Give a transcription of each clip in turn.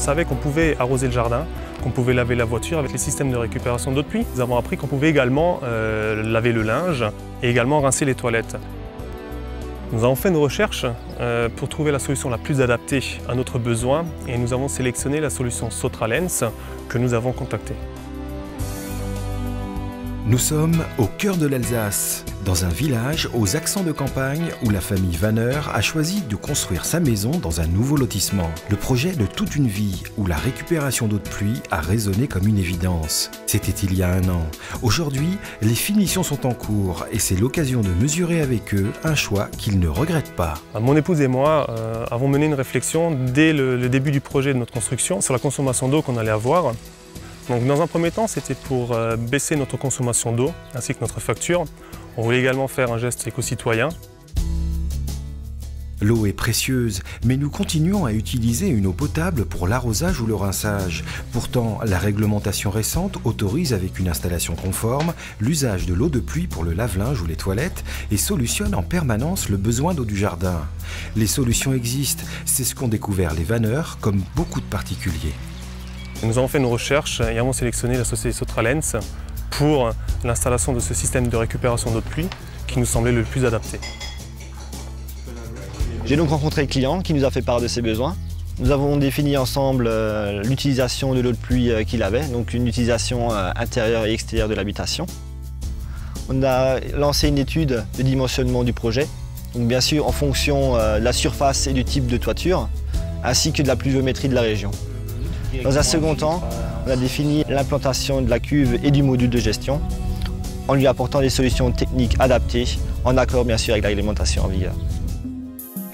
savait qu'on pouvait arroser le jardin, qu'on pouvait laver la voiture avec les systèmes de récupération d'eau de pluie. Nous avons appris qu'on pouvait également laver le linge et également rincer les toilettes. Nous avons fait nos recherches pour trouver la solution la plus adaptée à notre besoin et nous avons sélectionné la solution Sotralens que nous avons contactée. Nous sommes au cœur de l'Alsace, dans un village aux accents de campagne où la famille Vanner a choisi de construire sa maison dans un nouveau lotissement. Le projet de toute une vie où la récupération d'eau de pluie a résonné comme une évidence. C'était il y a 1 an. Aujourd'hui, les finitions sont en cours et c'est l'occasion de mesurer avec eux un choix qu'ils ne regrettent pas. Mon épouse et moi avons mené une réflexion dès le début du projet de notre construction sur la consommation d'eau qu'on allait avoir. Donc, dans un premier temps, c'était pour baisser notre consommation d'eau ainsi que notre facture. On voulait également faire un geste éco-citoyen. L'eau est précieuse, mais nous continuons à utiliser une eau potable pour l'arrosage ou le rinçage. Pourtant, la réglementation récente autorise avec une installation conforme l'usage de l'eau de pluie pour le lave-linge ou les toilettes et solutionne en permanence le besoin d'eau du jardin. Les solutions existent, c'est ce qu'ont découvert les vanneurs, comme beaucoup de particuliers. Nous avons fait nos recherches et avons sélectionné la société Sotralens pour l'installation de ce système de récupération d'eau de pluie qui nous semblait le plus adapté. J'ai donc rencontré le client qui nous a fait part de ses besoins. Nous avons défini ensemble l'utilisation de l'eau de pluie qu'il avait, donc une utilisation intérieure et extérieure de l'habitation. On a lancé une étude de dimensionnement du projet, donc bien sûr en fonction de la surface et du type de toiture, ainsi que de la pluviométrie de la région. Dans un second temps, on a défini l'implantation de la cuve et du module de gestion en lui apportant des solutions techniques adaptées, en accord bien sûr avec la réglementation en vigueur.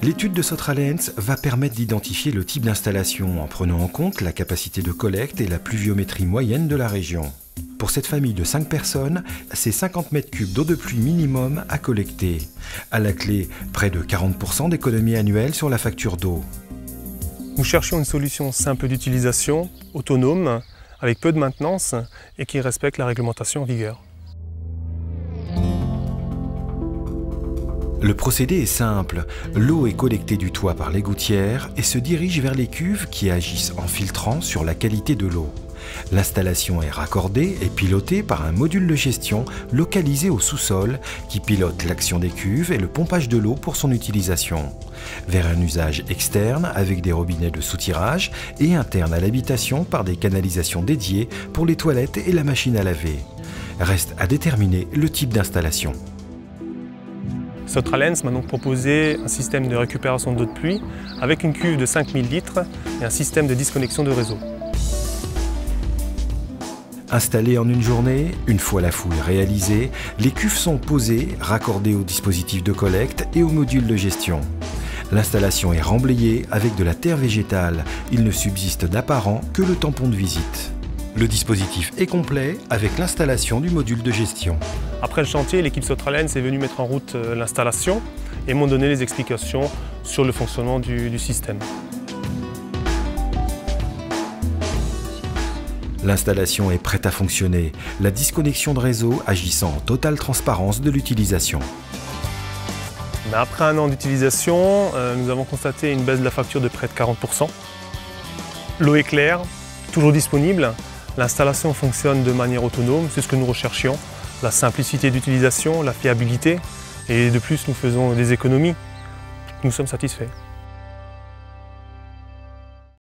L'étude de Sotralens va permettre d'identifier le type d'installation en prenant en compte la capacité de collecte et la pluviométrie moyenne de la région. Pour cette famille de 5 personnes, c'est 50 m3 d'eau de pluie minimum à collecter. À la clé, près de 40% d'économie annuelle sur la facture d'eau. Nous cherchions une solution simple d'utilisation, autonome, avec peu de maintenance et qui respecte la réglementation en vigueur. Le procédé est simple. L'eau est collectée du toit par les gouttières et se dirige vers les cuves qui agissent en filtrant sur la qualité de l'eau. L'installation est raccordée et pilotée par un module de gestion localisé au sous-sol qui pilote l'action des cuves et le pompage de l'eau pour son utilisation, vers un usage externe avec des robinets de soutirage et interne à l'habitation par des canalisations dédiées pour les toilettes et la machine à laver. Reste à déterminer le type d'installation. Sotralens m'a donc proposé un système de récupération d'eau de pluie avec une cuve de 5000 litres et un système de disconnexion de réseau. Installées en une journée, une fois la fouille réalisée, les cuves sont posées, raccordées au dispositif de collecte et au module de gestion. L'installation est remblayée avec de la terre végétale. Il ne subsiste d'apparent que le tampon de visite. Le dispositif est complet avec l'installation du module de gestion. Après le chantier, l'équipe Sotralens est venue mettre en route l'installation et m'ont donné les explications sur le fonctionnement du système. L'installation est prête à fonctionner, la disconnexion de réseau agissant en totale transparence de l'utilisation. Après 1 an d'utilisation, nous avons constaté une baisse de la facture de près de 40%. L'eau est claire, toujours disponible. L'installation fonctionne de manière autonome, c'est ce que nous recherchions. La simplicité d'utilisation, la fiabilité et de plus nous faisons des économies. Nous sommes satisfaits.